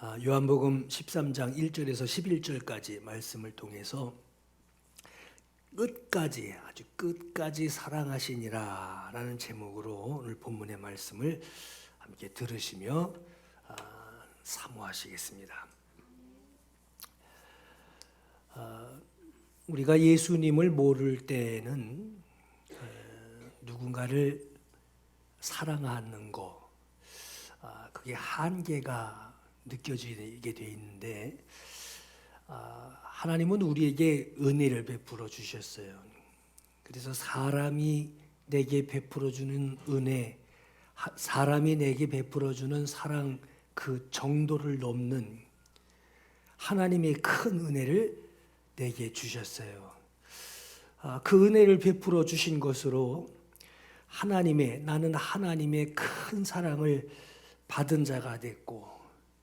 요한복음 13장 1절에서 11절까지 말씀을 통해서 끝까지 아주 끝까지 사랑하시니라 라는 제목으로 오늘 본문의 말씀을 함께 들으시며 사모하시겠습니다. 우리가 예수님을 모를 때는 누군가를 사랑하는 거 그게 한계가 느껴지게 돼 있는데 하나님은 우리에게 은혜를 베풀어 주셨어요. 그래서 사람이 내게 베풀어 주는 은혜, 사람이 내게 베풀어 주는 사랑 그 정도를 넘는 하나님의 큰 은혜를 내게 주셨어요. 그 은혜를 베풀어 주신 것으로 나는 하나님의 큰 사랑을 받은 자가 됐고,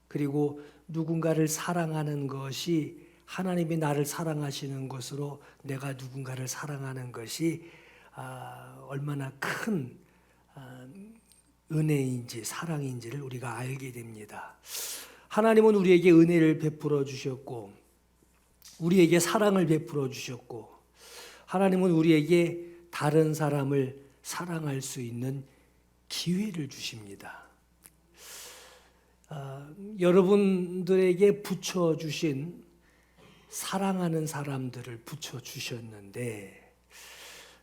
그리고 누군가를 사랑하는 것이 하나님이 나를 사랑하시는 것으로 내가 누군가를 사랑하는 것이 얼마나 큰 은혜인지 사랑인지를 우리가 알게 됩니다. 하나님은 우리에게 은혜를 베풀어 주셨고 우리에게 사랑을 베풀어 주셨고 하나님은 우리에게 다른 사람을 사랑할 수 있는 기회를 주십니다. 여러분들에게 붙여주신 사랑하는 사람들을 붙여주셨는데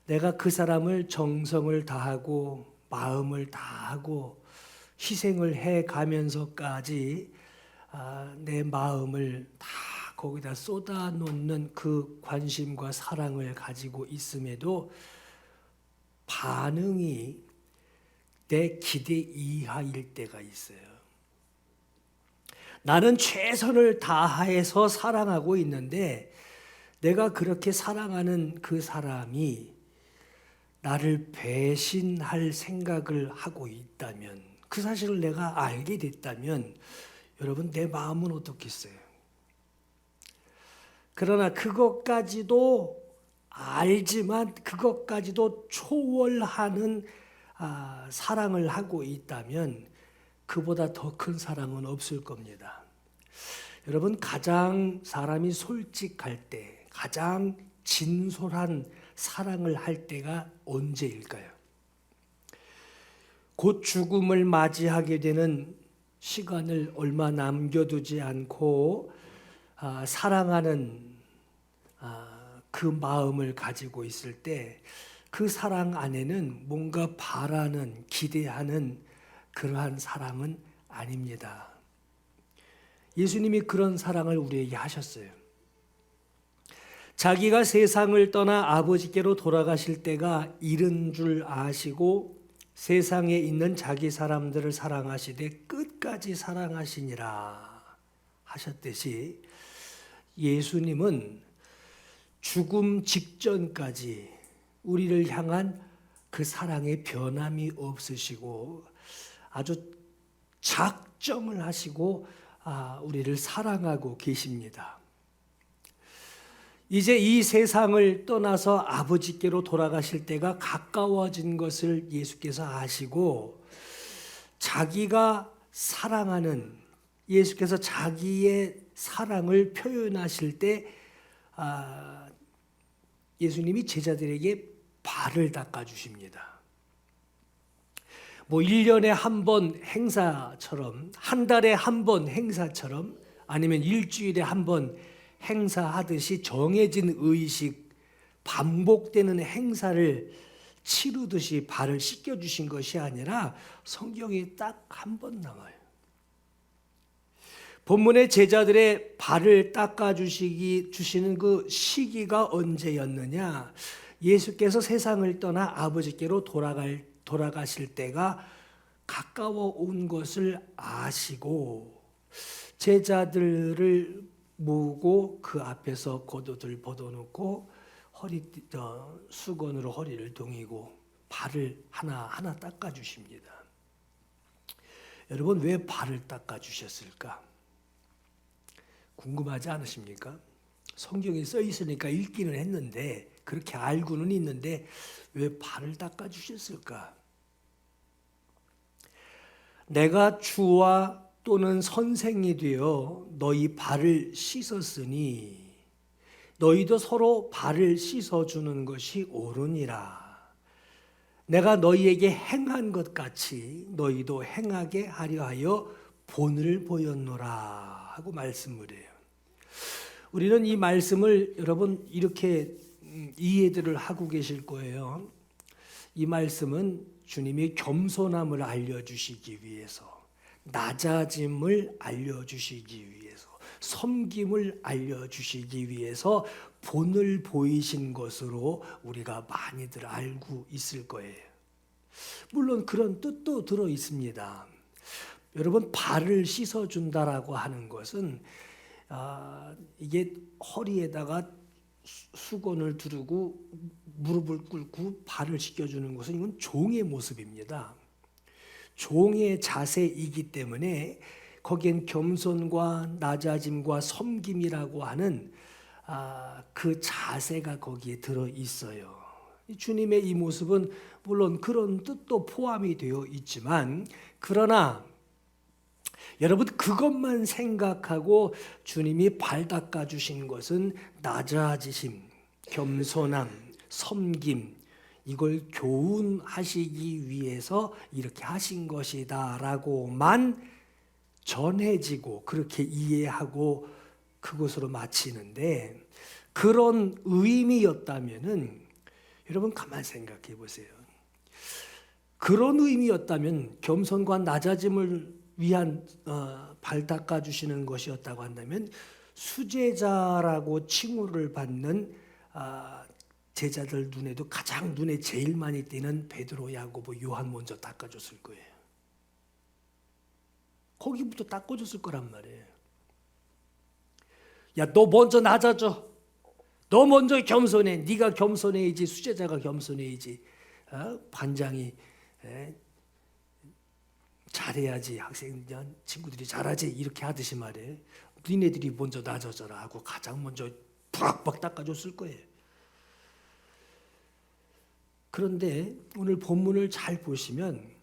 내가 그 사람을 정성을 다하고 마음을 다하고 희생을 해가면서까지 내 마음을 다 거기다 쏟아놓는 그 관심과 사랑을 가지고 있음에도 반응이 내 기대 이하일 때가 있어요. 나는 최선을 다해서 사랑하고 있는데 내가 그렇게 사랑하는 그 사람이 나를 배신할 생각을 하고 있다면, 그 사실을 내가 알게 됐다면 여러분 내 마음은 어떻겠어요? 그러나 그것까지도 알지만 그것까지도 초월하는 사랑을 하고 있다면 그보다 더 큰 사랑은 없을 겁니다. 여러분 가장 사람이 솔직할 때, 가장 진솔한 사랑을 할 때가 언제일까요? 곧 죽음을 맞이하게 되는 시간을 얼마 남겨두지 않고 사랑하는 그 마음을 가지고 있을 때 그 사랑 안에는 뭔가 바라는, 기대하는 그러한 사랑은 아닙니다. 예수님이 그런 사랑을 우리에게 하셨어요. 자기가 세상을 떠나 아버지께로 돌아가실 때가 이른 줄 아시고 세상에 있는 자기 사람들을 사랑하시되 끝까지 사랑하시니라 하셨듯이 예수님은 죽음 직전까지 우리를 향한 그 사랑의 변함이 없으시고 아주 작정을 하시고 우리를 사랑하고 계십니다. 이제 이 세상을 떠나서 아버지께로 돌아가실 때가 가까워진 것을 예수께서 아시고 자기가 사랑하는 예수께서 자기의 사랑을 표현하실 때 예수님이 제자들에게 발을 닦아주십니다. 1년에 한 번 행사처럼, 한 달에 한 번 행사처럼, 아니면 일주일에 한 번 행사하듯이 정해진 의식, 반복되는 행사를 치르듯이 발을 씻겨주신 것이 아니라 성경에 딱 한 번 나와요. 본문의 제자들의 발을 닦아주시는 그 시기가 언제였느냐? 예수께서 세상을 떠나 아버지께로 돌아가실 때가 가까워 온 것을 아시고 제자들을 모으고 그 앞에서 겉옷을 벗어놓고 수건으로 허리를 동이고 발을 하나하나 닦아주십니다. 여러분 왜 발을 닦아주셨을까? 궁금하지 않으십니까? 성경에 써 있으니까 읽기는 했는데 그렇게 알고는 있는데 왜 발을 닦아주셨을까? 내가 주와 또는 선생이 되어 너희 발을 씻었으니 너희도 서로 발을 씻어주는 것이 옳으니라. 내가 너희에게 행한 것 같이 너희도 행하게 하려 하여 본을 보였노라 하고 말씀을 해요. 우리는 이 말씀을 여러분 이렇게 이해들을 하고 계실 거예요. 이 말씀은 주님이 겸손함을 알려주시기 위해서, 낮아짐을 알려주시기 위해서, 섬김을 알려주시기 위해서 본을 보이신 것으로 우리가 많이들 알고 있을 거예요. 물론 그런 뜻도 들어 있습니다. 여러분, 발을 씻어준다라고 하는 것은 이게 허리에다가 수건을 두르고 무릎을 꿇고 발을 씻겨주는 것은 이건 종의 모습입니다. 종의 자세이기 때문에 거기엔 겸손과 낮아짐과 섬김이라고 하는 그 자세가 거기에 들어 있어요. 주님의 이 모습은 물론 그런 뜻도 포함이 되어 있지만, 그러나 여러분 그것만 생각하고 주님이 발 닦아 주신 것은 낮아지심, 겸손함, 섬김, 이걸 교훈하시기 위해서 이렇게 하신 것이다라고만 전해지고 그렇게 이해하고 그것으로 마치는데, 그런 의미였다면은 여러분 가만 생각해 보세요. 그런 의미였다면, 겸손과 낮아짐을 위한 발 닦아 주시는 것이었다고 한다면, 수제자라고 칭호를 받는 제자들 눈에도 가장 눈에 제일 많이 띄는 베드로, 야고보, 요한 먼저 닦아줬을 거예요. 거기부터 닦아줬을 거란 말이에요. 야, 너 먼저 낮아져. 너 먼저 겸손해. 네가 겸손해야지. 수제자가 겸손해야지. 반장이 잘해야지. 학생 친구들이 잘하지. 이렇게 하듯이 말이에요. 니네들이 먼저 낮아져라 하고 가장 먼저 팍팍 닦아줬을 거예요. 그런데 오늘 본문을 잘 보시면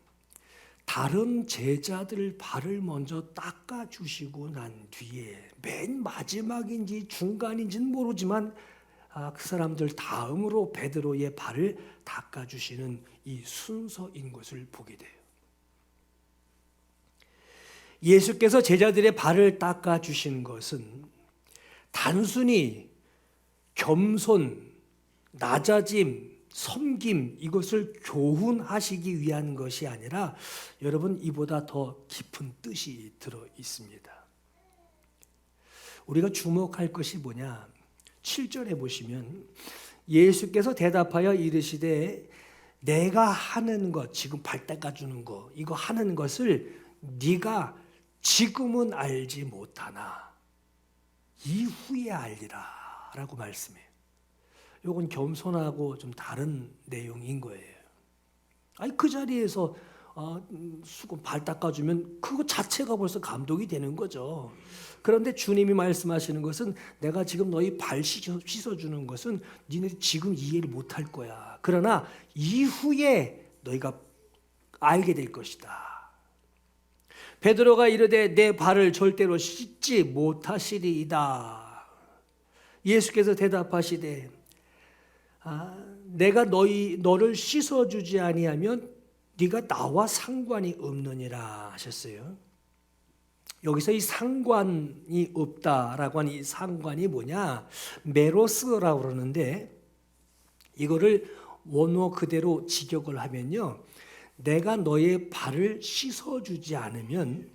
다른 제자들 발을 먼저 닦아주시고 난 뒤에 맨 마지막인지 중간인지는 모르지만 그 사람들 다음으로 베드로의 발을 닦아주시는 이 순서인 것을 보게 돼요. 예수께서 제자들의 발을 닦아주신 것은 단순히 겸손, 낮아짐, 섬김, 이것을 교훈하시기 위한 것이 아니라 여러분 이보다 더 깊은 뜻이 들어 있습니다. 우리가 주목할 것이 뭐냐? 7절에 보시면 예수께서 대답하여 이르시되 내가 하는 것, 지금 발 닦아주는 거, 이거 하는 것을 네가 지금은 알지 못하나 이후에 알리라 라고 말씀해요. 이건 겸손하고 좀 다른 내용인 거예요. 아니 그 자리에서 수건 발 닦아주면 그거 자체가 벌써 감동이 되는 거죠. 그런데 주님이 말씀하시는 것은 내가 지금 너희 발 씻어주는 것은 니네들이 지금 이해를 못할 거야. 그러나 이후에 너희가 알게 될 것이다. 베드로가 이르되 내 발을 절대로 씻지 못하시리이다. 예수께서 대답하시되 내가 너를 씻어주지 아니하면 네가 나와 상관이 없느니라 하셨어요. 여기서 이 상관이 없다라고 하는 이 상관이 뭐냐? 메로스라고 그러는데 이거를 원어 그대로 직역을 하면요, 내가 너의 발을 씻어주지 않으면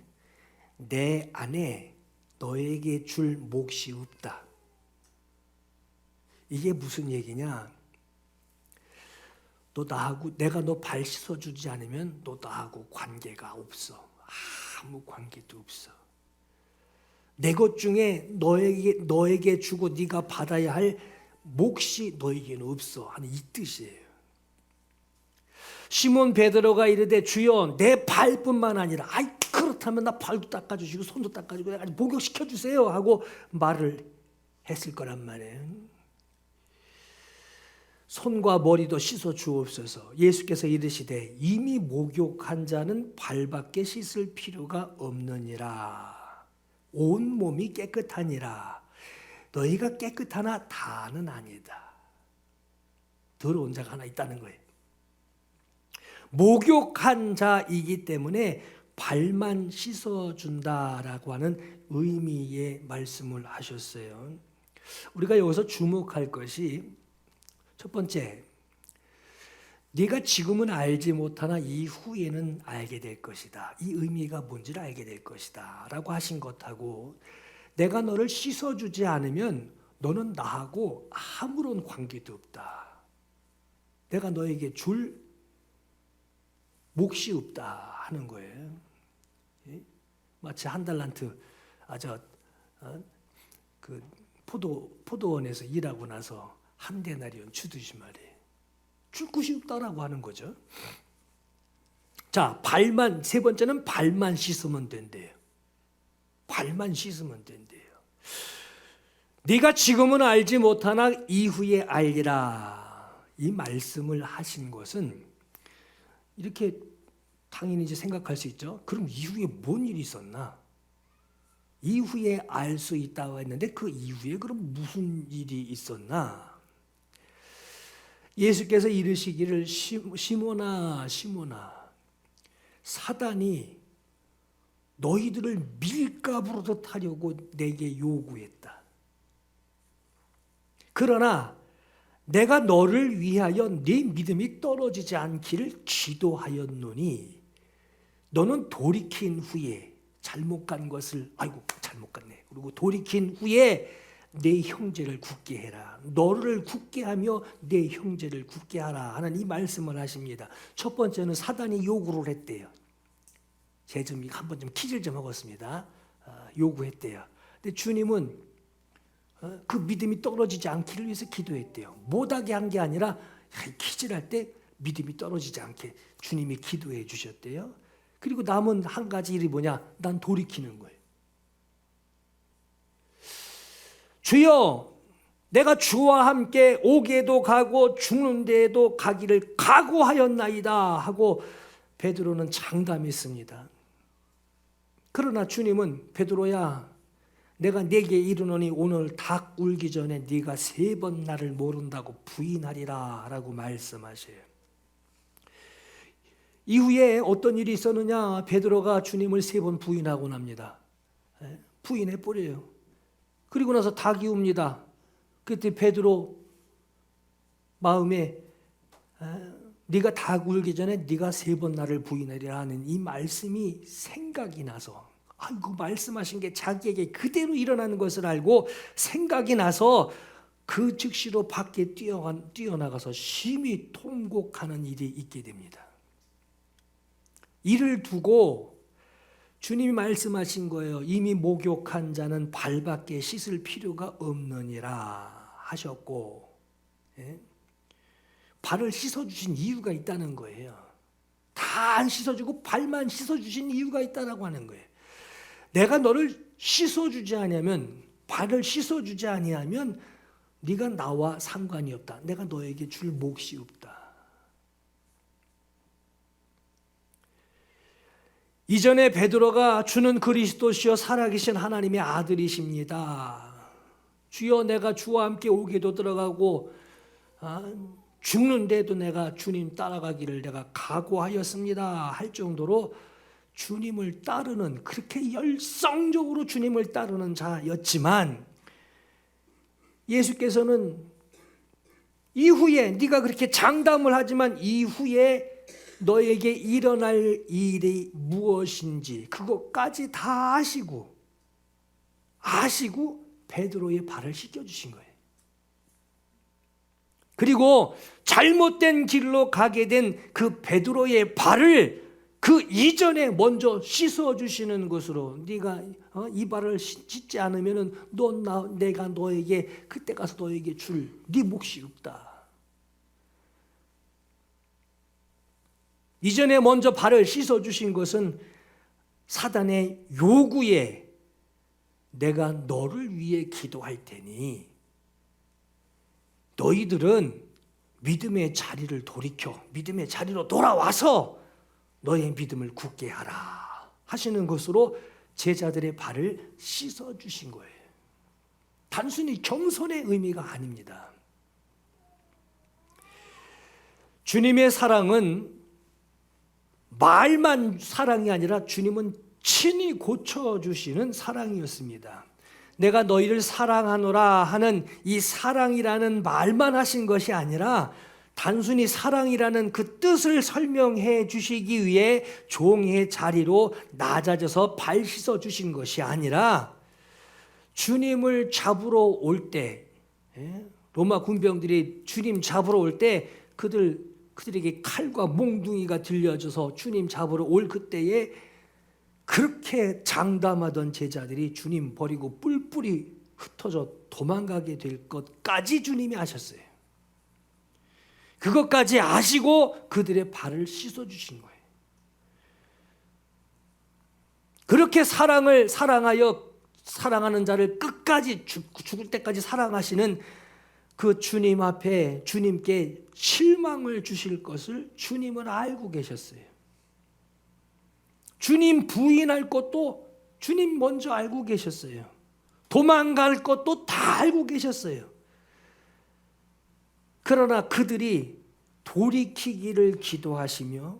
내 안에 너에게 줄 몫이 없다. 이게 무슨 얘기냐? 너 나하고, 내가 너 발 씻어주지 않으면 너 나하고 관계가 없어. 아무 관계도 없어. 내 것 중에 너에게 주고 네가 받아야 할 몫이 너에게는 없어 하는 이 뜻이에요. 시몬 베드로가 이르되 주여 내 발뿐만 아니라 그렇다면 나 발도 닦아주시고 손도 닦아주고 목욕시켜주세요 하고 말을 했을 거란 말이에요. 손과 머리도 씻어 주옵소서. 예수께서 이르시되 이미 목욕한 자는 발밖에 씻을 필요가 없느니라. 온 몸이 깨끗하니라. 너희가 깨끗하나 다는 아니다. 더러운 자가 하나 있다는 거예요. 목욕한 자이기 때문에 발만 씻어준다라고 하는 의미의 말씀을 하셨어요. 우리가 여기서 주목할 것이 첫 번째, 네가 지금은 알지 못하나 이후에는 알게 될 것이다. 이 의미가 뭔지를 알게 될 것이다 라고 하신 것하고, 내가 너를 씻어주지 않으면 너는 나하고 아무런 관계도 없다. 내가 너에게 줄 몫이 없다 하는 거예요. 마치 한 달란트 그 포도원에서 일하고 나서 한 데나리온 주듯이 말이에요. 줄 곳이 없다라고 하는 거죠. 자, 세 번째는 발만 씻으면 된대요. 발만 씻으면 된대요. 네가 지금은 알지 못하나 이후에 알리라. 이 말씀을 하신 것은 이렇게 당연히 이제 생각할 수 있죠. 그럼 이후에 뭔 일이 있었나? 이후에 알 수 있다고 했는데 그 이후에 그럼 무슨 일이 있었나? 예수께서 이르시기를 시몬아 시몬아, 사단이 너희들을 밀가부로 하려고 내게 요구했다. 그러나 내가 너를 위하여 네 믿음이 떨어지지 않기를 기도하였노니 너는 돌이킨 후에 잘못 간 것을 잘못 갔네. 그리고 돌이킨 후에 내 형제를 굳게 해라. 너를 굳게 하며 내 형제를 굳게 하라 하는 이 말씀을 하십니다. 첫 번째는 사단이 요구를 했대요. 제가 좀 한번 좀 퀴즈를 좀 하겠습니다. 요구했대요. 근데 주님은 그 믿음이 떨어지지 않기를 위해서 기도했대요. 못하게 한 게 아니라 퀴즈를 할 때 믿음이 떨어지지 않게 주님이 기도해 주셨대요. 그리고 남은 한 가지 일이 뭐냐? 난 돌이키는 거예요. 주여, 내가 주와 함께 오게도 가고 죽는 데에도 가기를 각오하였나이다 하고 베드로는 장담했습니다. 그러나 주님은 베드로야, 내가 네게 이르노니 오늘 닭 울기 전에 네가 3번 나를 모른다고 부인하리라 라고 말씀하셔요. 이후에 어떤 일이 있었느냐? 베드로가 주님을 3번 부인하고 납니다. 부인해버려요. 그리고 나서 닭이 웁니다. 그때 베드로 마음에 네가 닭 울기 전에 네가 3번 나를 부인하리라 하는 이 말씀이 생각이 나서, 아이고 말씀하신 게 자기에게 그대로 일어나는 것을 알고 생각이 나서 그 즉시로 밖에 뛰어나가서 심히 통곡하는 일이 있게 됩니다. 이를 두고 주님이 말씀하신 거예요. 이미 목욕한 자는 발밖에 씻을 필요가 없느니라 하셨고, 발을 씻어주신 이유가 있다는 거예요. 다 안 씻어주고 발만 씻어주신 이유가 있다라고 하는 거예요. 내가 너를 씻어주지 아니하면, 발을 씻어주지 아니하면 네가 나와 상관이 없다. 내가 너에게 줄 몫이 없다. 이전에 베드로가 주는 그리스도시요 살아계신 하나님의 아들이십니다. 주여, 내가 주와 함께 오게도 들어가고 죽는데도 내가 주님 따라가기를 내가 각오하였습니다 할 정도로 주님을 따르는, 그렇게 열성적으로 주님을 따르는 자였지만, 예수께서는 이후에 네가 그렇게 장담을 하지만 이후에 너에게 일어날 일이 무엇인지 그것까지 다 아시고 베드로의 발을 씻겨주신 거예요. 그리고 잘못된 길로 가게 된 그 베드로의 발을 그 이전에 먼저 씻어주시는 것으로, 네가 이 발을 씻지 않으면 내가 너에게 그때 가서 너에게 줄 네 몫이 없다. 이전에 먼저 발을 씻어주신 것은 사단의 요구에 내가 너를 위해 기도할 테니 너희들은 믿음의 자리를 돌이켜 믿음의 자리로 돌아와서 너의 믿음을 굳게 하라 하시는 것으로 제자들의 발을 씻어주신 거예요. 단순히 겸손의 의미가 아닙니다. 주님의 사랑은 말만 사랑이 아니라 주님은 친히 고쳐주시는 사랑이었습니다. 내가 너희를 사랑하노라 하는 이 사랑이라는 말만 하신 것이 아니라 단순히 사랑이라는 그 뜻을 설명해 주시기 위해 종의 자리로 낮아져서 발 씻어 주신 것이 아니라 주님을 잡으러 올 때, 로마 군병들이 주님 잡으러 올 때 그들에게 칼과 몽둥이가 들려져서 주님 잡으러 올 그때에 그렇게 장담하던 제자들이 주님 버리고 뿔뿔이 흩어져 도망가게 될 것까지 주님이 아셨어요. 그것까지 아시고 그들의 발을 씻어주신 거예요. 그렇게 사랑하여 사랑하는 자를 끝까지 죽을 때까지 사랑하시는 그 주님 앞에 주님께 실망을 주실 것을 주님은 알고 계셨어요. 주님 부인할 것도 주님 먼저 알고 계셨어요. 도망갈 것도 다 알고 계셨어요. 그러나 그들이 돌이키기를 기도하시며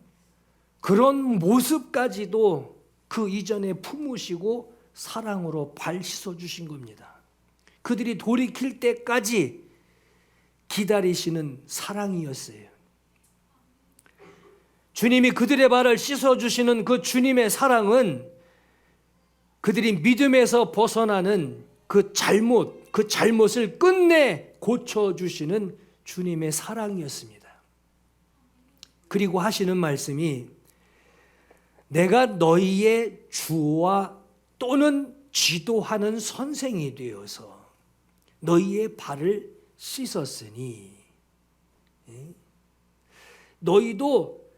그런 모습까지도 그 이전에 품으시고 사랑으로 발 씻어주신 겁니다. 그들이 돌이킬 때까지 기다리시는 사랑이었어요. 주님이 그들의 발을 씻어주시는 그 주님의 사랑은 그들이 믿음에서 벗어나는 그 잘못을 끝내 고쳐주시는 주님의 사랑이었습니다. 그리고 하시는 말씀이 내가 너희의 주와 또는 지도하는 선생이 되어서 너희의 발을 씻었으니 너희도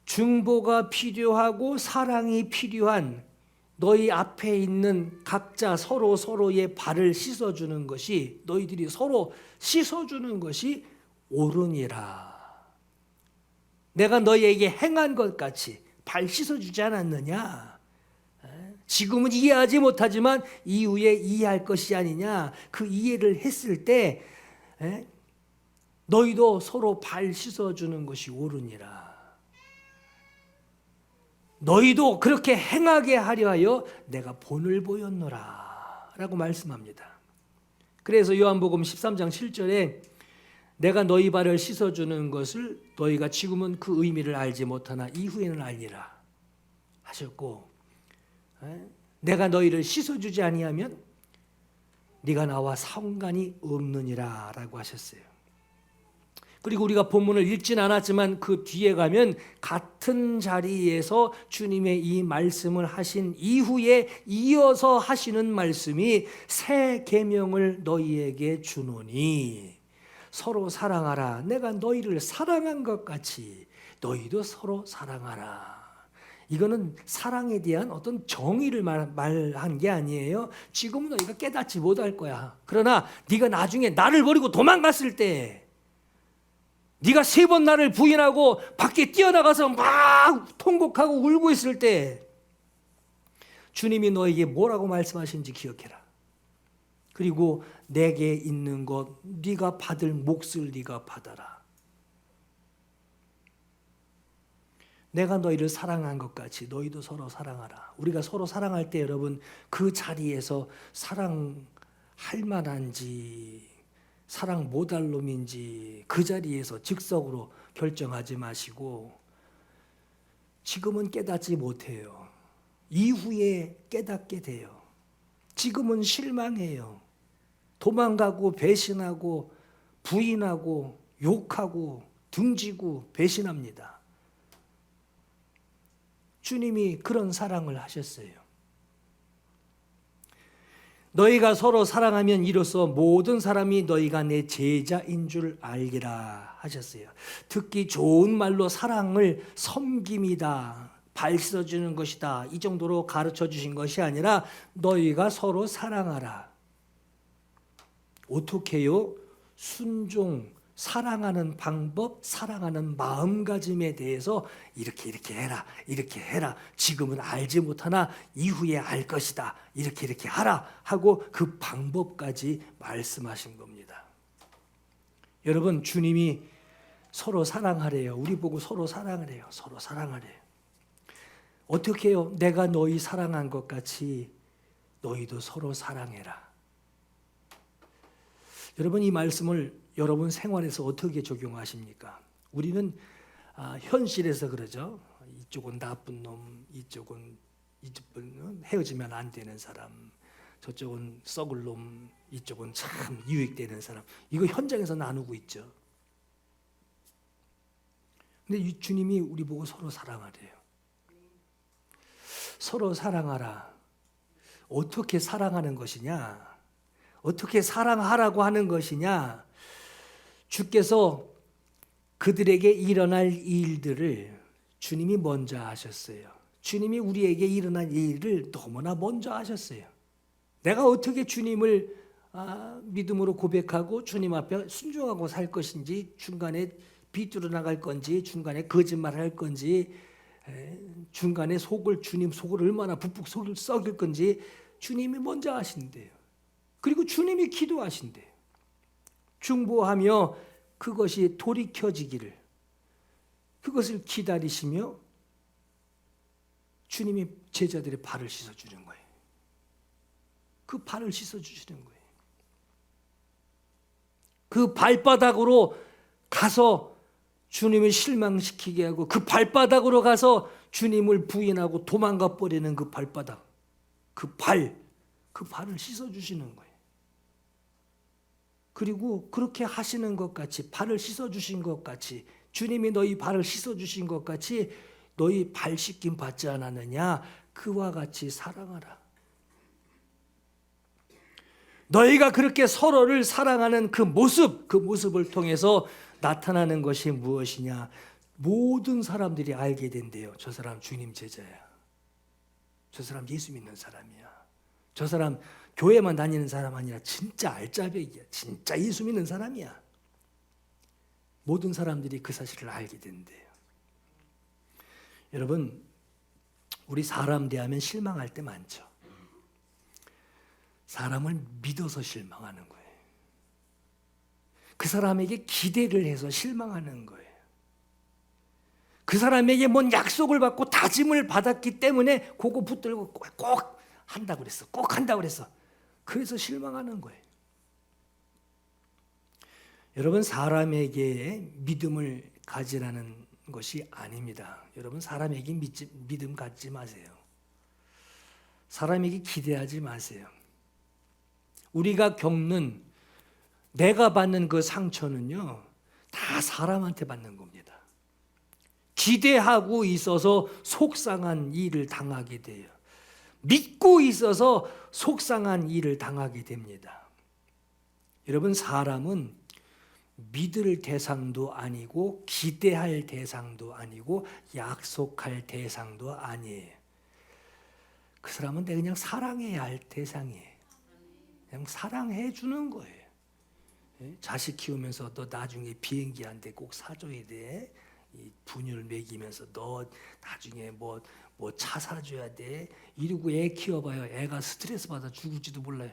중보가 필요하고 사랑이 필요한 너희 앞에 있는 각자 서로의 발을 씻어주는 것이 너희들이 서로 씻어주는 것이 옳으니라. 내가 너희에게 행한 것 같이 발 씻어주지 않았느냐. 지금은 이해하지 못하지만 이후에 이해할 것이 아니냐. 그 이해를 했을 때 너희도 서로 발 씻어주는 것이 옳으니라. 너희도 그렇게 행하게 하려 하여 내가 본을 보였노라 라고 말씀합니다. 그래서 요한복음 13장 7절에 내가 너희 발을 씻어주는 것을 너희가 지금은 그 의미를 알지 못하나 이후에는 알리라 하셨고, 내가 너희를 씻어주지 아니하면 네가 나와 상관이 없느니라 라고 하셨어요. 그리고 우리가 본문을 읽진 않았지만 그 뒤에 가면 같은 자리에서 주님의 이 말씀을 하신 이후에 이어서 하시는 말씀이 새 계명을 너희에게 주노니 서로 사랑하라. 내가 너희를 사랑한 것 같이 너희도 서로 사랑하라. 이거는 사랑에 대한 어떤 정의를 말한 게 아니에요. 지금은 너희가 깨닫지 못할 거야. 그러나 네가 나중에 나를 버리고 도망갔을 때, 네가 3번 나를 부인하고 밖에 뛰어나가서 막 통곡하고 울고 있을 때 주님이 너에게 뭐라고 말씀하신지 기억해라. 그리고 내게 있는 것 네가 받을 몫을 네가 받아라. 내가 너희를 사랑한 것 같이 너희도 서로 사랑하라. 우리가 서로 사랑할 때 여러분 그 자리에서 사랑할 만한지 사랑 못할 놈인지 그 자리에서 즉석으로 결정하지 마시고 지금은 깨닫지 못해요. 이후에 깨닫게 돼요. 지금은 실망해요. 도망가고 배신하고 부인하고 욕하고 등지고 배신합니다. 주님이 그런 사랑을 하셨어요. 너희가 서로 사랑하면 이로써 모든 사람이 너희가 내 제자인 줄 알리라 하셨어요. 듣기 좋은 말로 사랑을 섬김이다, 발 씻어주는 것이다, 이 정도로 가르쳐 주신 것이 아니라 너희가 서로 사랑하라. 어떻게요? 순종, 사랑하는 방법, 사랑하는 마음가짐에 대해서 이렇게 해라, 이렇게 해라. 지금은 알지 못하나 이후에 알 것이다. 이렇게 하라 하고 그 방법까지 말씀하신 겁니다. 여러분, 주님이 서로 사랑하래요. 우리 보고 서로 사랑하래요. 서로 사랑하래요. 어떻게 해요? 내가 너희 사랑한 것 같이 너희도 서로 사랑해라. 여러분, 이 말씀을 여러분 생활에서 어떻게 적용하십니까? 우리는 현실에서 그러죠. 이쪽은 나쁜 놈, 이쪽은 헤어지면 안 되는 사람, 저쪽은 썩을 놈, 이쪽은 참 유익되는 사람. 이거 현장에서 나누고 있죠. 근데 이 주님이 우리 보고 서로 사랑하래요. 서로 사랑하라. 어떻게 사랑하는 것이냐? 어떻게 사랑하라고 하는 것이냐? 주께서 그들에게 일어날 일들을 주님이 먼저 하셨어요. 주님이 우리에게 일어날 일을 너무나 먼저 하셨어요. 내가 어떻게 주님을 믿음으로 고백하고 주님 앞에 순종하고 살 것인지, 중간에 비뚤어 나갈 건지, 중간에 거짓말할 건지, 중간에 주님 속을 얼마나 북북 썩일 건지 주님이 먼저 하신대요. 그리고 주님이 기도하신대요. 중보하며 그것이 돌이켜지기를, 그것을 기다리시며 주님이 제자들의 발을 씻어주는 거예요. 그 발을 씻어주시는 거예요. 그 발바닥으로 가서 주님을 실망시키게 하고, 그 발바닥으로 가서 주님을 부인하고 도망가 버리는 그 발바닥, 그 발을 씻어주시는 거예요. 그리고 그렇게 하시는 것 같이, 발을 씻어주신 것 같이, 주님이 너희 발을 씻어주신 것 같이 너희 발 씻김 받지 않았느냐? 그와 같이 사랑하라. 너희가 그렇게 서로를 사랑하는 그 모습을 통해서 나타나는 것이 무엇이냐? 모든 사람들이 알게 된대요. 저 사람 주님 제자야. 저 사람 예수 믿는 사람이야. 저 사람 교회만 다니는 사람 아니라 진짜 알짜배기야. 진짜 예수 믿는 사람이야. 모든 사람들이 그 사실을 알게 된대요. 여러분, 우리 사람 대하면 실망할 때 많죠. 사람을 믿어서 실망하는 거예요. 그 사람에게 기대를 해서 실망하는 거예요. 그 사람에게 뭔 약속을 받고 다짐을 받았기 때문에 그거 붙들고 꼭 한다고 그랬어. 꼭 한다고 그랬어. 그래서 실망하는 거예요. 여러분, 사람에게 믿음을 가지라는 것이 아닙니다. 여러분, 사람에게 믿음 갖지 마세요. 사람에게 기대하지 마세요. 우리가 겪는, 내가 받는 그 상처는요, 다 사람한테 받는 겁니다. 기대하고 있어서 속상한 일을 당하게 돼요. 믿고 있어서 속상한 일을 당하게 됩니다. 여러분, 사람은 믿을 대상도 아니고 기대할 대상도 아니고 약속할 대상도 아니에요. 그 사람은 내가 그냥 사랑해야 할 대상이에요. 그냥 사랑해 주는 거예요. 자식 키우면서 너 나중에 비행기 한 대 꼭 사줘야 돼. 이 분유를 먹이면서 너 나중에 뭐 차 사줘야 돼. 이러고 애 키워봐요. 애가 스트레스 받아 죽을지도 몰라요.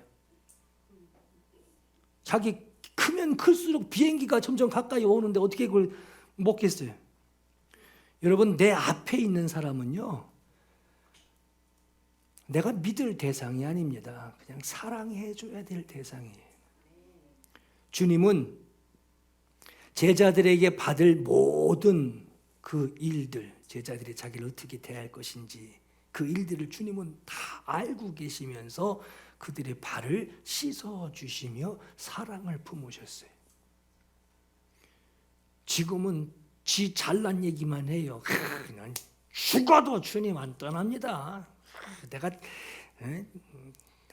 자기 크면 클수록 비행기가 점점 가까이 오는데 어떻게 그걸 먹겠어요? 여러분, 내 앞에 있는 사람은요, 내가 믿을 대상이 아닙니다. 그냥 사랑해줘야 될 대상이에요. 주님은 제자들에게 받을 모든 그 일들, 제자들이 자기를 어떻게 대할 것인지 그 일들을 주님은 다 알고 계시면서 그들의 발을 씻어주시며 사랑을 품으셨어요. 지금은 지 잘난 얘기만 해요. 그냥 죽어도 주님 안 떠납니다. 내가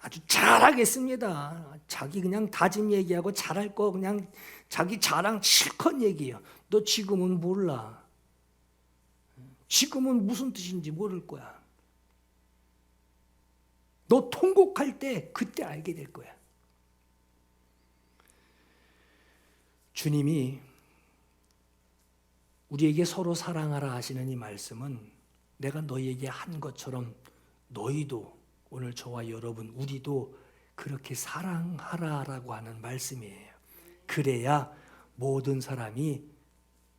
아주 잘하겠습니다. 자기 그냥 다짐 얘기하고 잘할 거 그냥 자기 자랑 실컷 얘기해요. 너 지금은 몰라. 지금은 무슨 뜻인지 모를 거야. 너 통곡할 때 그때 알게 될 거야. 주님이 우리에게 서로 사랑하라 하시는 이 말씀은 내가 너희에게 한 것처럼 너희도, 오늘 저와 여러분 우리도 그렇게 사랑하라라고 하는 말씀이에요. 그래야 모든 사람이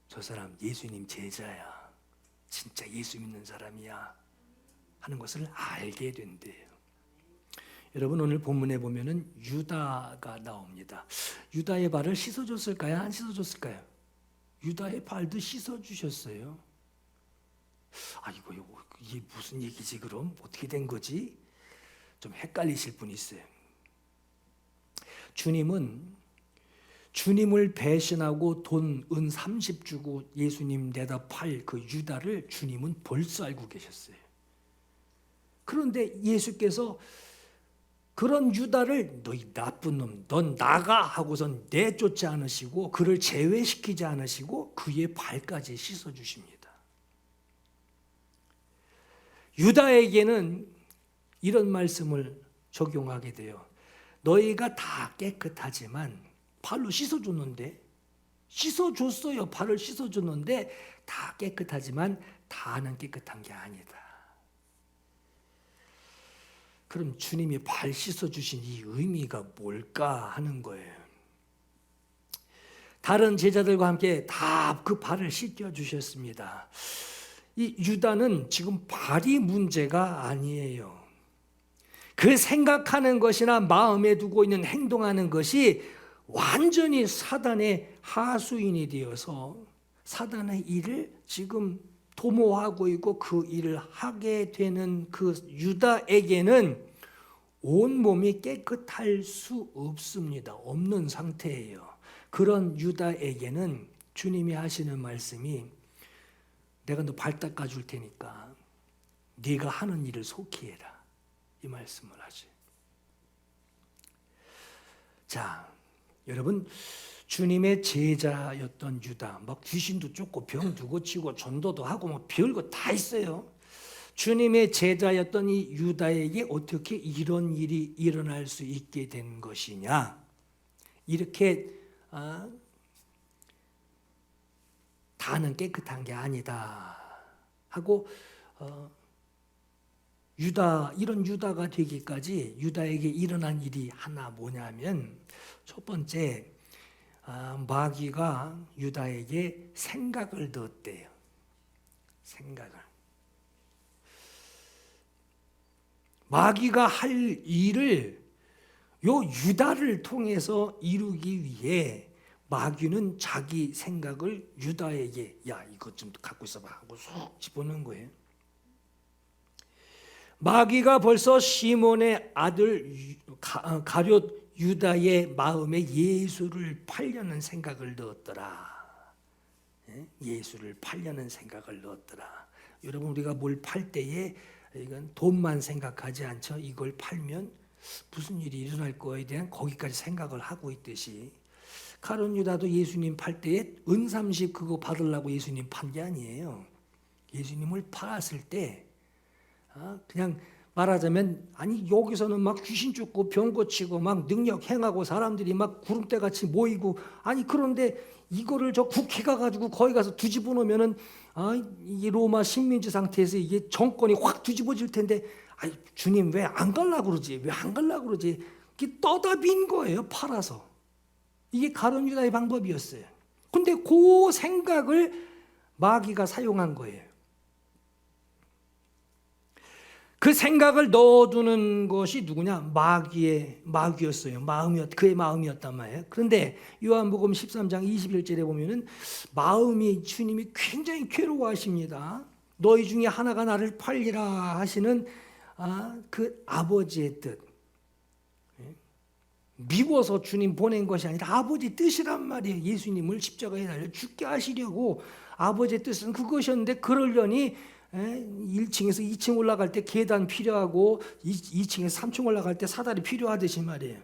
저 사람 예수님 제자야, 진짜 예수 믿는 사람이야 하는 것을 알게 된대요. 여러분, 오늘 본문에 보면은 유다가 나옵니다. 유다의 발을 씻어줬을까요? 안 씻어줬을까요? 유다의 발도 씻어주셨어요. 이게 무슨 얘기지 그럼? 어떻게 된 거지? 좀 헷갈리실 분이 있어요. 주님을 배신하고 돈, 은 30 주고 예수님 내다 팔 그 유다를 주님은 벌써 알고 계셨어요. 그런데 예수께서 그런 유다를 너희 나쁜 놈, 넌 나가 하고선 내쫓지 않으시고 그를 제외시키지 않으시고 그의 발까지 씻어주십니다. 유다에게는 이런 말씀을 적용하게 돼요. 너희가 다 깨끗하지만 발로 씻어줬는데, 씻어줬어요. 발을 씻어줬는데 다 깨끗하지만 다는 깨끗한 게 아니다. 그럼 주님이 발 씻어주신 이 의미가 뭘까 하는 거예요. 다른 제자들과 함께 다 그 발을 씻겨주셨습니다. 이 유다는 지금 발이 문제가 아니에요. 그 생각하는 것이나 마음에 두고 있는 행동하는 것이 완전히 사단의 하수인이 되어서 사단의 일을 지금 도모하고 있고 그 일을 하게 되는 그 유다에게는 온몸이 깨끗할 수 없습니다. 없는 상태예요. 그런 유다에게는 주님이 하시는 말씀이 내가 너 발 닦아줄 테니까 네가 하는 일을 속히 해라, 이 말씀을 하죠. 자, 여러분, 주님의 제자였던 유다, 막 귀신도 쫓고 병도 고치고 전도도 하고 뭐 별거 다 있어요. 주님의 제자였던 이 유다에게 어떻게 이런 일이 일어날 수 있게 된 것이냐? 이렇게 다는 깨끗한 게 아니다 하고 이런 유다가 되기까지 유다에게 일어난 일이 하나 뭐냐면, 첫 번째, 마귀가 유다에게 생각을 넣었대요. 생각을. 마귀가 할 일을 요 유다를 통해서 이루기 위해 마귀는 자기 생각을 유다에게 야 이것 좀 갖고 있어봐 하고 쏙 집어넣은 거예요. 마귀가 벌써 시몬의 아들 가룟 유다의 마음에 예수를 팔려는 생각을 넣었더라. 예수를 팔려는 생각을 넣었더라. 여러분, 우리가 뭘 팔 때에 이건 돈만 생각하지 않죠. 이걸 팔면 무슨 일이 일어날 거에 대한 거기까지 생각을 하고 있듯이 가룟 유다도 예수님 팔 때에 은 30 그거 받으려고 예수님 판 게 아니에요. 예수님을 팔았을 때 그냥 말하자면 여기서는 막 귀신 쫓고 병 고치고 막 능력 행하고 사람들이 막 구름대 같이 모이고 그런데 이거를 저 국회 가가지고 거기 가서 뒤집어 놓으면은 이게 로마 식민지 상태에서 이게 정권이 확 뒤집어질 텐데 주님 왜 안 가려고 그러지? 왜 안 가려고 그러지? 이게 떠다 빈 거예요. 팔아서. 이게 가룟 유다의 방법이었어요. 근데 그 생각을 마귀가 사용한 거예요. 그 생각을 넣어두는 것이 누구냐? 마귀였어요. 그의 마음이었단 말이에요. 그런데 요한복음 13장 21절에 보면은 주님이 굉장히 괴로워하십니다. 너희 중에 하나가 나를 팔리라 하시는 그 아버지의 뜻. 미워서 주님 보낸 것이 아니라 아버지 뜻이란 말이에요. 예수님을 십자가에 달려 죽게 하시려고 아버지의 뜻은 그것이었는데, 그러려니 1층에서 2층 올라갈 때 계단 필요하고 2층에서 3층 올라갈 때 사다리 필요하듯이 말이에요.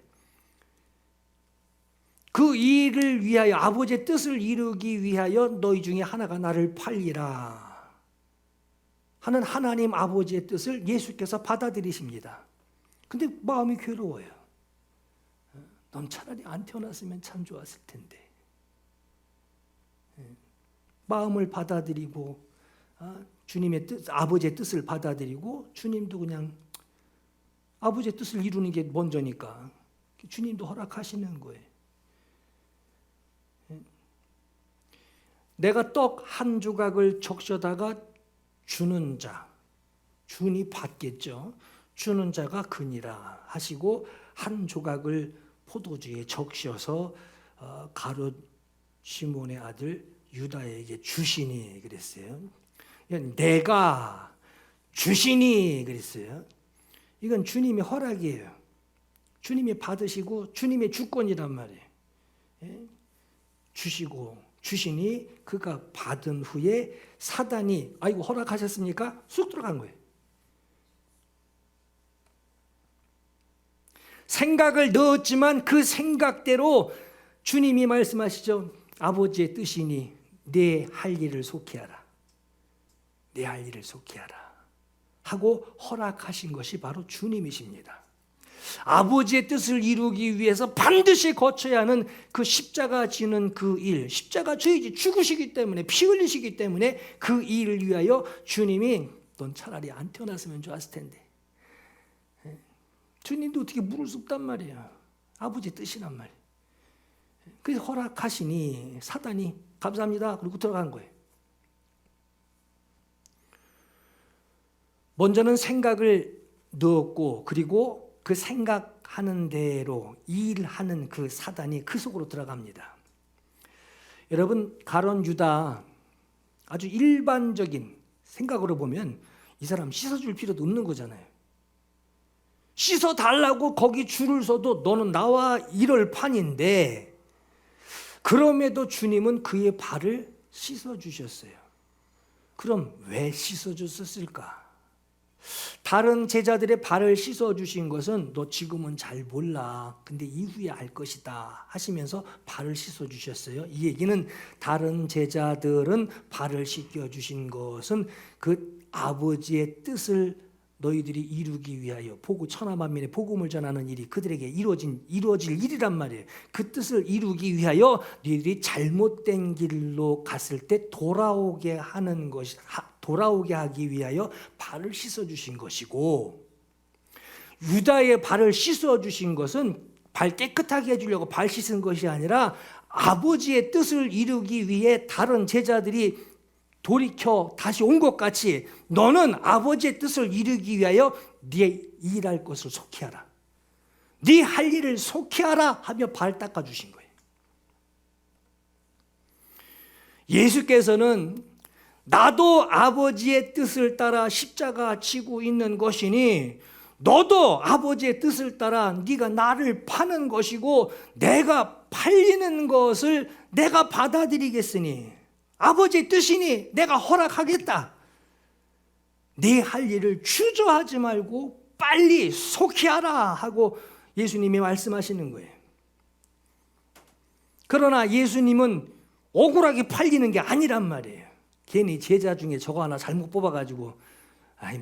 그 일을 위하여, 아버지의 뜻을 이루기 위하여 너희 중에 하나가 나를 팔리라 하는 하나님 아버지의 뜻을 예수께서 받아들이십니다. 근데 마음이 괴로워요. 넌 차라리 안 태어났으면 참 좋았을 텐데. 마음을 받아들이고 주님의 뜻, 아버지의 뜻을 받아들이고 주님도 그냥 아버지의 뜻을 이루는 게 먼저니까 주님도 허락하시는 거예요. 내가 떡 한 조각을 적셔다가 주는 자, 주니 받겠죠. 주는 자가 그니라 하시고 한 조각을 포도주에 적셔서 가룟 시몬의 아들 유다에게 주시니 그랬어요. 내가 주시니 그랬어요. 이건 주님의 허락이에요. 주님이 받으시고 주님의 주권이란 말이에요. 주시고 주시니 그가 받은 후에 사단이 아이고 허락하셨습니까? 쑥 들어간 거예요. 생각을 넣었지만 그 생각대로 주님이 말씀하시죠. 아버지의 뜻이니 내 할 일을 속히 하라. 내 할 일을 속히 하라. 하고 허락하신 것이 바로 주님이십니다. 아버지의 뜻을 이루기 위해서 반드시 거쳐야 하는 그 십자가 지는 그 일, 십자가 져야지 죽으시기 때문에 피 흘리시기 때문에 그 일을 위하여 주님이 넌 차라리 안 태어났으면 좋았을 텐데 주님도 어떻게 물을 수 없단 말이야. 아버지의 뜻이란 말이야. 그래서 허락하시니 사단이 감사합니다 그리고 들어간 거예요. 먼저는 생각을 넣었고 그리고 그 생각하는 대로 일하는 그 사단이 그 속으로 들어갑니다. 여러분 가룟 유다 아주 일반적인 생각으로 보면 이 사람 씻어줄 필요도 없는 거잖아요. 씻어달라고 거기 줄을 서도 너는 나와 이럴 판인데 그럼에도 주님은 그의 발을 씻어주셨어요. 그럼 왜 씻어줬을까? 다른 제자들의 발을 씻어주신 것은 너 지금은 잘 몰라. 근데 이후에 알 것이다 하시면서 발을 씻어주셨어요. 이 얘기는 다른 제자들은 발을 씻겨주신 것은 그 아버지의 뜻을 너희들이 이루기 위하여 천하만민의 복음을 전하는 일이 그들에게 이루어질 일이란 말이에요. 그 뜻을 이루기 위하여 너희들이 잘못된 길로 갔을 때 돌아오게 하기 위하여 발을 씻어주신 것이고 유다의 발을 씻어주신 것은 발 깨끗하게 해주려고 발 씻은 것이 아니라 아버지의 뜻을 이루기 위해 다른 제자들이 돌이켜 다시 온 것 같이 너는 아버지의 뜻을 이루기 위하여 네 일할 것을 속히 하라. 네 할 일을 속히 하라 하며 발 닦아주신 거예요. 예수께서는 나도 아버지의 뜻을 따라 십자가 지고 있는 것이니 너도 아버지의 뜻을 따라 네가 나를 파는 것이고 내가 팔리는 것을 내가 받아들이겠으니 아버지의 뜻이니 내가 허락하겠다. 네 할 일을 주저하지 말고 빨리 속히 하라 하고 예수님이 말씀하시는 거예요. 그러나 예수님은 억울하게 팔리는 게 아니란 말이에요. 괜히 제자 중에 저거 하나 잘못 뽑아가지고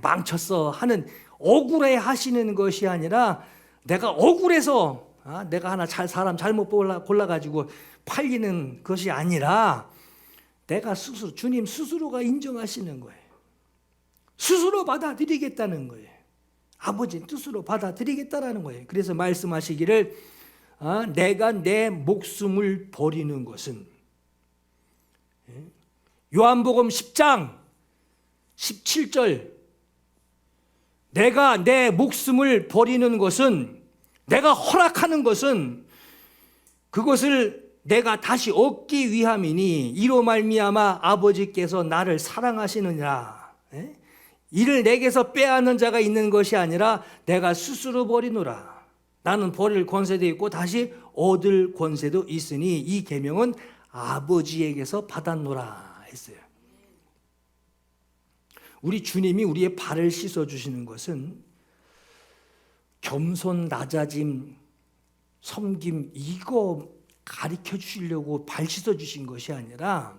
망쳤어 하는 억울해 하시는 것이 아니라 내가 억울해서 내가 하나 사람 잘못 골라가지고 팔리는 것이 아니라 내가 스스로 주님 스스로가 인정하시는 거예요. 스스로 받아들이겠다는 거예요. 아버지 뜻으로 받아들이겠다라는 거예요. 그래서 말씀하시기를 내가 내 목숨을 버리는 것은 요한복음 10장 17절 내가 내 목숨을 버리는 것은 내가 허락하는 것은 그것을 내가 다시 얻기 위함이니 이로 말미암아 아버지께서 나를 사랑하시느니라. 이를 내게서 빼앗는 자가 있는 것이 아니라 내가 스스로 버리노라. 나는 버릴 권세도 있고 다시 얻을 권세도 있으니 이 계명은 아버지에게서 받았노라 했어요. 우리 주님이 우리의 발을 씻어주시는 것은 겸손, 낮아짐, 섬김 이거 가르쳐 주시려고 발 씻어 주신 것이 아니라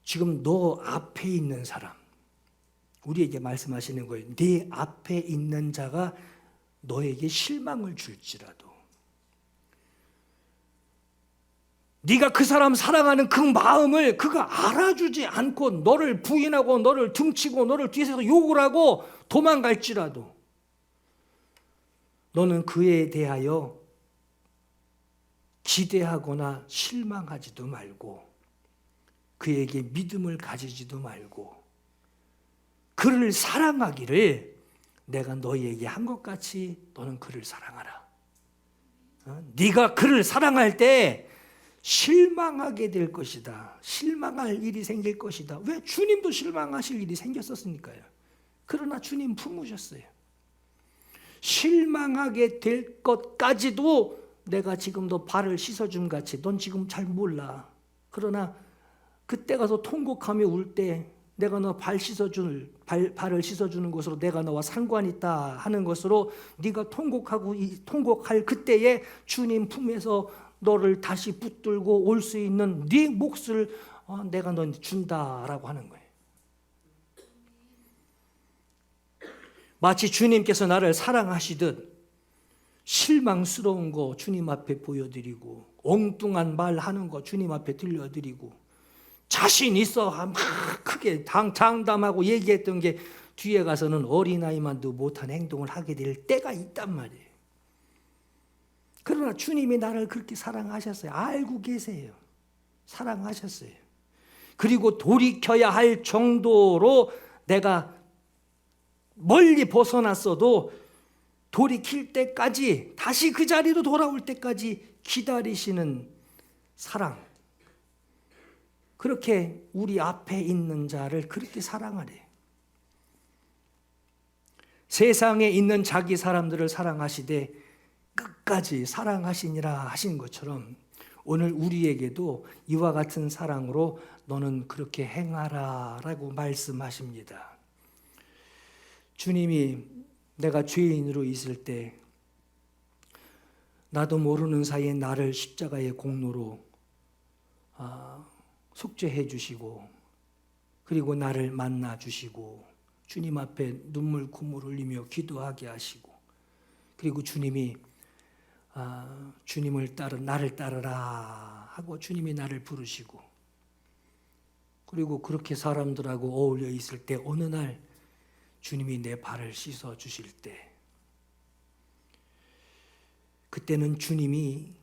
지금 너 앞에 있는 사람 우리에게 말씀하시는 거예요. 네 앞에 있는 자가 너에게 실망을 줄지라도 네가 그 사람 사랑하는 그 마음을 그가 알아주지 않고 너를 부인하고 너를 등치고 너를 뒤에서 욕을 하고 도망갈지라도 너는 그에 대하여 기대하거나 실망하지도 말고 그에게 믿음을 가지지도 말고 그를 사랑하기를 내가 너희에게 한 것 같이 너는 그를 사랑하라. 네가 그를 사랑할 때 실망하게 될 것이다. 실망할 일이 생길 것이다. 왜? 주님도 실망하실 일이 생겼었으니까요. 그러나 주님 품으셨어요. 실망하게 될 것까지도 내가 지금 너 발을 씻어줌 같이 넌 지금 잘 몰라. 그러나 그때 가서 통곡하며 울 때 내가 너 발을 씻어주는 것으로 내가 너와 상관이 있다 하는 것으로 네가 통곡할 그때에 주님 품에서 너를 다시 붙들고 올 수 있는 네 몫을 내가 넌 준다라고 하는 거예요. 마치 주님께서 나를 사랑하시듯 실망스러운 거 주님 앞에 보여드리고 엉뚱한 말 하는 거 주님 앞에 들려드리고 자신 있어 막 크게 장담하고 얘기했던 게 뒤에 가서는 어린아이만도 못한 행동을 하게 될 때가 있단 말이에요. 그러나 주님이 나를 그렇게 사랑하셨어요. 알고 계세요. 사랑하셨어요. 그리고 돌이켜야 할 정도로 내가 멀리 벗어났어도 돌이킬 때까지 다시 그 자리로 돌아올 때까지 기다리시는 사랑. 그렇게 우리 앞에 있는 자를 그렇게 사랑하래. 세상에 있는 자기 사람들을 사랑하시되 끝까지 사랑하시니라 하신 것처럼 오늘 우리에게도 이와 같은 사랑으로 너는 그렇게 행하라 라고 말씀하십니다. 주님이 내가 죄인으로 있을 때 나도 모르는 사이에 나를 십자가의 공로로 속죄해 주시고 그리고 나를 만나 주시고 주님 앞에 눈물 콧물 흘리며 기도하게 하시고 그리고 주님이 나를 따르라 하고 주님이 나를 부르시고 그리고 그렇게 사람들하고 어울려 있을 때 어느 날 주님이 내 발을 씻어 주실 때 그때는 주님이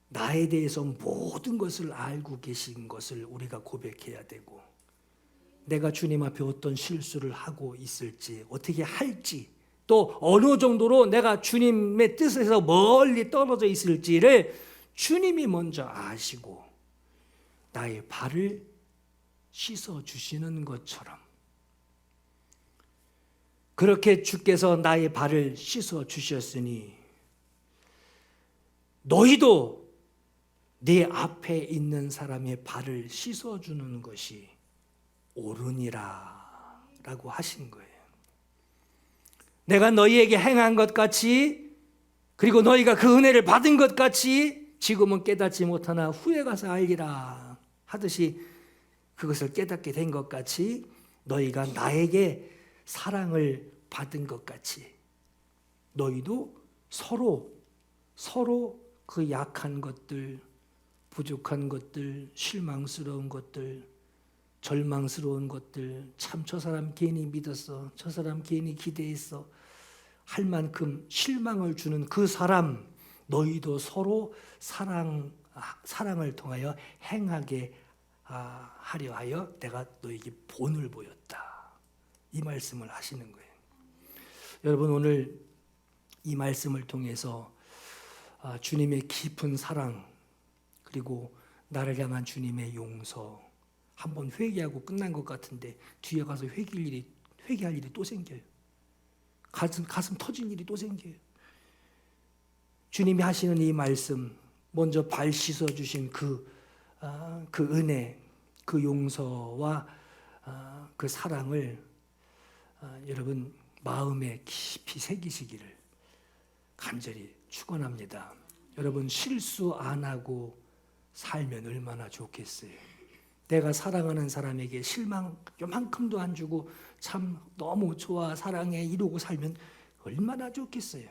나에 대해서 모든 것을 알고 계신 것을 우리가 고백해야 되고 내가 주님 앞에 어떤 실수를 하고 있을지 어떻게 할지 또 어느 정도로 내가 주님의 뜻에서 멀리 떨어져 있을지를 주님이 먼저 아시고 나의 발을 씻어 주시는 것처럼 그렇게 주께서 나의 발을 씻어 주셨으니 너희도 네 앞에 있는 사람의 발을 씻어주는 것이 옳으니라 라고 하신 거예요. 내가 너희에게 행한 것 같이 그리고 너희가 그 은혜를 받은 것 같이 지금은 깨닫지 못하나 후에 가서 알리라 하듯이 그것을 깨닫게 된 것 같이 너희가 나에게 사랑을 받은 것 같이 너희도 서로 그 약한 것들 부족한 것들, 실망스러운 것들, 절망스러운 것들, 참 저 사람 괜히 믿었어, 저 사람 괜히 기대했어 할 만큼 실망을 주는 그 사람 너희도 서로 사랑을 통하여 행하게 하려 하여 내가 너에게 본을 보였다. 이 말씀을 하시는 거예요. 여러분 오늘 이 말씀을 통해서 주님의 깊은 사랑 그리고 나를 향한 주님의 용서 한번 회개하고 끝난 것 같은데 뒤에 가서 회개할 일이 또 생겨요. 가슴 터질 일이 또 생겨요. 주님이 하시는 이 말씀 먼저 발 씻어 주신 그 은혜 그 용서와 그 사랑을 여러분 마음에 깊이 새기시기를 간절히 축원합니다. 여러분 실수 안 하고 살면 얼마나 좋겠어요. 내가 사랑하는 사람에게 실망 요만큼도 안 주고 참 너무 좋아 사랑해 이러고 살면 얼마나 좋겠어요.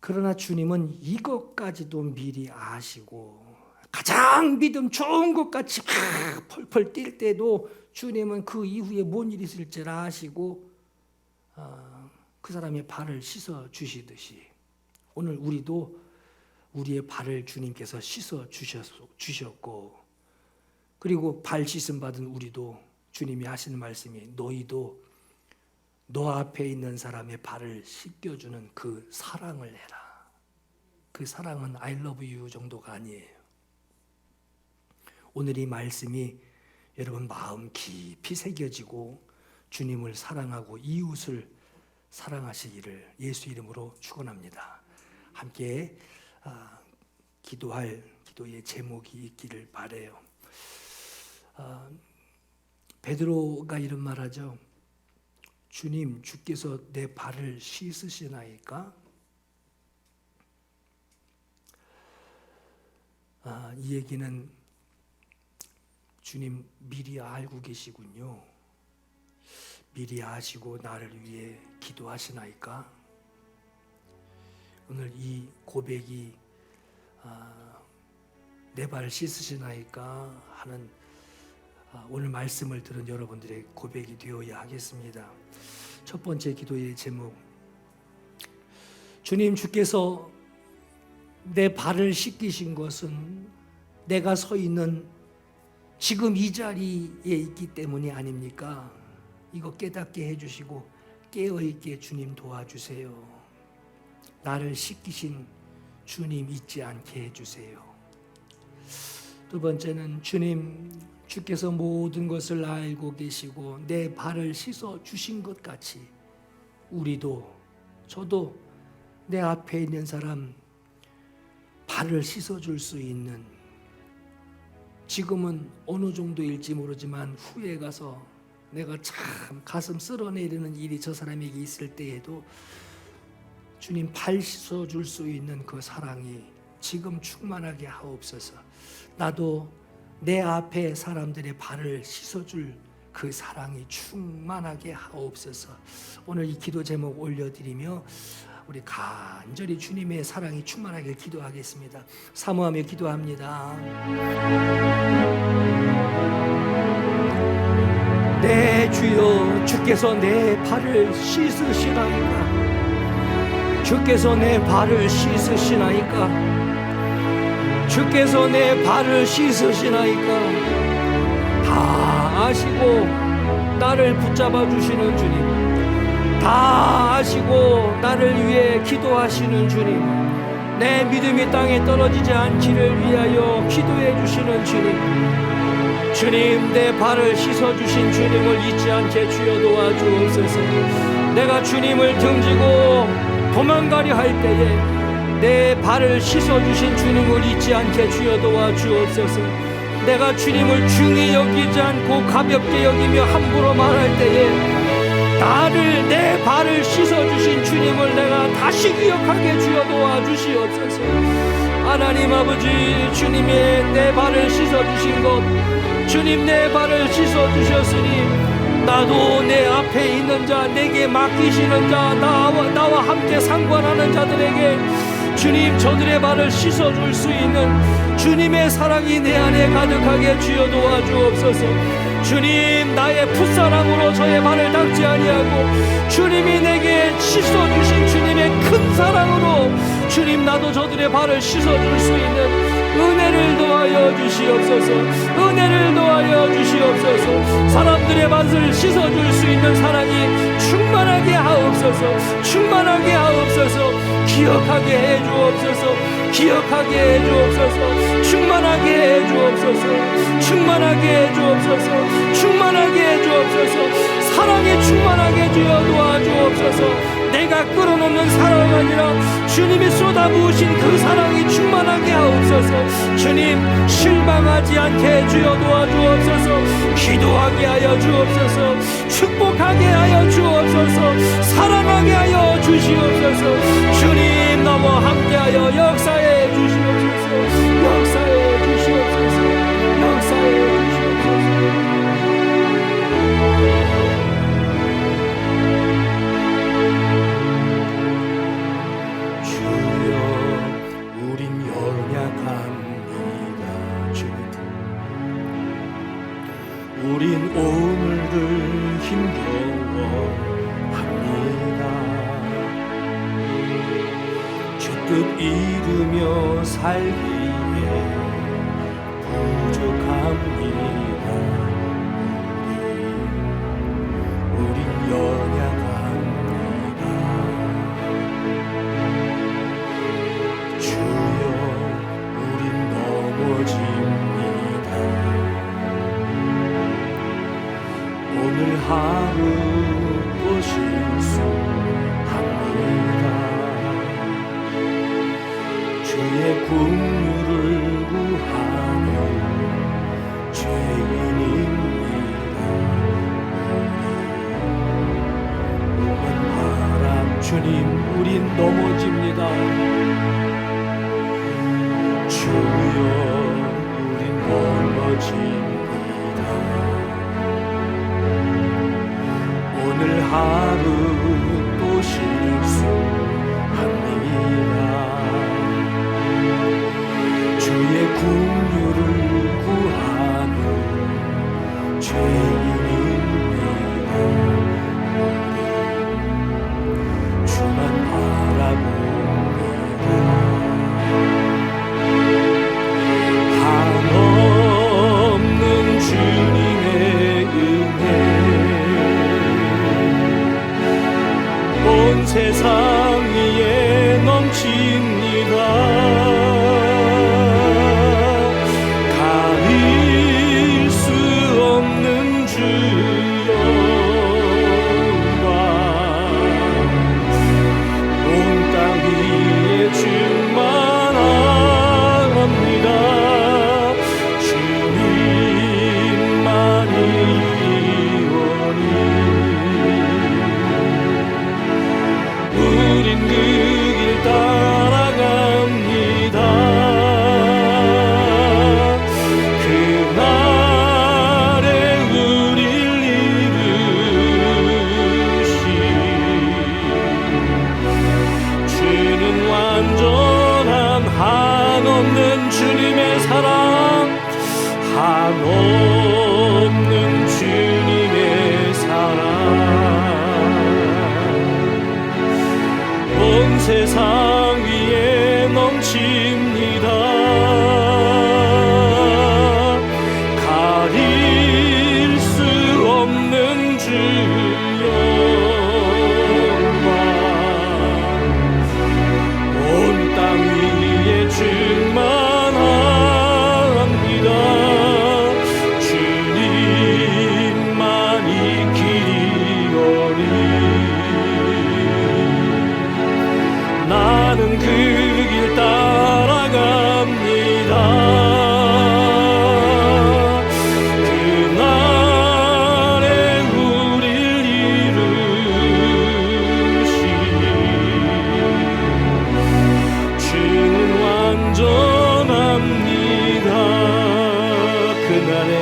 그러나 주님은 이것까지도 미리 아시고 가장 믿음 좋은 것 같이 막 펄펄 뛸 때도 주님은 그 이후에 뭔 일이 있을지 아시고 그 사람의 발을 씻어 주시듯이 오늘 우리도 우리의 발을 주님께서 씻어 주셨고, 그리고 발 씻음 받은 우리도 주님이 하시는 말씀이 너희도 너 앞에 있는 사람의 발을 씻겨주는 그 사랑을 해라. 그 사랑은 I love you 정도가 아니에요. 오늘 이 말씀이 여러분 마음 깊이 새겨지고 주님을 사랑하고 이웃을 사랑하시기를 예수 이름으로 축원합니다. 함께 기도할 기도의 제목이 있기를 바라요. 베드로가 이런 말하죠. 주님, 주께서 내 발을 씻으시나이까? 이 얘기는 주님 미리 알고 계시군요. 미리 아시고 나를 위해 기도하시나이까? 오늘 이 고백이 내 발 씻으시나이까 하는 오늘 말씀을 들은 여러분들의 고백이 되어야 하겠습니다. 첫 번째 기도의 제목, 주님, 주께서 내 발을 씻기신 것은 내가 서 있는 지금 이 자리에 있기 때문이 아닙니까? 이거 깨닫게 해주시고 깨어있게 주님 도와주세요. 나를 씻기신 주님 잊지 않게 해주세요. 두 번째는 주님, 주께서 모든 것을 알고 계시고 내 발을 씻어 주신 것 같이 우리도, 저도 내 앞에 있는 사람 발을 씻어 줄 수 있는, 지금은 어느 정도일지 모르지만 후에 가서 내가 참 가슴 쓸어내리는 일이 저 사람에게 있을 때에도 주님 발 씻어 줄 수 있는 그 사랑이 지금 충만하게 하옵소서. 나도 내 앞에 사람들의 발을 씻어줄 그 사랑이 충만하게 하옵소서. 오늘 이 기도 제목 올려드리며 우리 간절히 주님의 사랑이 충만하게 기도하겠습니다. 사모하며 기도합니다. 내 주여, 주께서 내 발을 씻으시나이까? 주께서 내 발을 씻으시나이까? 주께서 내 발을 씻으시나이까? 다 아시고 나를 붙잡아 주시는 주님, 다 아시고 나를 위해 기도하시는 주님, 내 믿음이 땅에 떨어지지 않기를 위하여 기도해 주시는 주님, 주님, 내 발을 씻어주신 주님을 잊지 않게 주여 도와주옵소서. 내가 주님을 등지고 도망가려 할 때에 내 발을 씻어주신 주님을 잊지 않게 주여 도와주옵소서. 내가 주님을 중히 여기지 않고 가볍게 여기며 함부로 말할 때에 나를, 내 발을 씻어주신 주님을 내가 다시 기억하게 주여 도와주시옵소서. 하나님 아버지, 주님의 내 발을 씻어주신 것, 주님 내 발을 씻어주셨으니 나도 내 앞에 있는 자, 내게 맡기시는 자, 나와 함께 상관하는 자들에게 주님 저들의 발을 씻어줄 수 있는 주님의 사랑이 내 안에 가득하게 주여 도와주옵소서. 주님, 나의 풋사랑으로 저의 발을 닦지 아니하고 주님이 내게 씻어주신 주님의 큰 사랑으로 주님, 나도 저들의 발을 씻어줄 수 있는 은혜를 도하여 주시옵소서. 은혜를 도하여 주시옵소서. 사람들의 발을 씻어줄 수 있는 사랑이 충만하게 하옵소서. 충만하게 하옵소서. 기억하게 해주옵소서. 기억하게 해주옵소서. 충만하게 해주옵소서. 충만하게 해주옵소서. 충만하게 해주옵소서. 사랑에 충만하게 주여 도와주옵소서. 내가 끌어놓는 사랑 아니라 주님이 쏟아부으신 그 사랑이 충만하게 하옵소서. 주님, 실망하지 않게 주여 도와주옵소서. 기도하게 하여 주옵소서. 축복하게 하여 주옵소서. 사랑하게 하여 주시옵소서. 주님, 나와 함께하여 역사해 주시옵소서. 역사해 주시옵소서. 역사해 주시옵소서. 주님 잃으며 살기에 부족합니다. 우린 연약합니다. 주여, 우린 넘어집니다. 오늘 하루 또 실수합니다. 주의 긍휼을 구하는 죄인입니다. 오만 바람 주님, 우린 넘어집니다. 주여, 우린 넘어집니다. 오늘 하루 또 실수합니다. 주의 긍휼을 구하는 죄인입니다. 주만 바라봅니다. 한없는 주님의 은혜 온 세상 위에 넘칩니다. 가릴 수 없는 주의 영광 온 땅 위에 충만합니다. 주님만이 이오니 우린 그 길 따라갑니다. 그날에 우릴 이루시 주는 완전한 한없는 주님의 사랑, 한없는 주님의 사랑 온 세상 위에 넘칩니다. 가릴 수 없는 주의 영광 온 땅 위에 충만합니다. 주님만이 길이오니 나는 그 길 따라갑니다. 그날에 우릴 이루시 주는 완전합니다. 그날에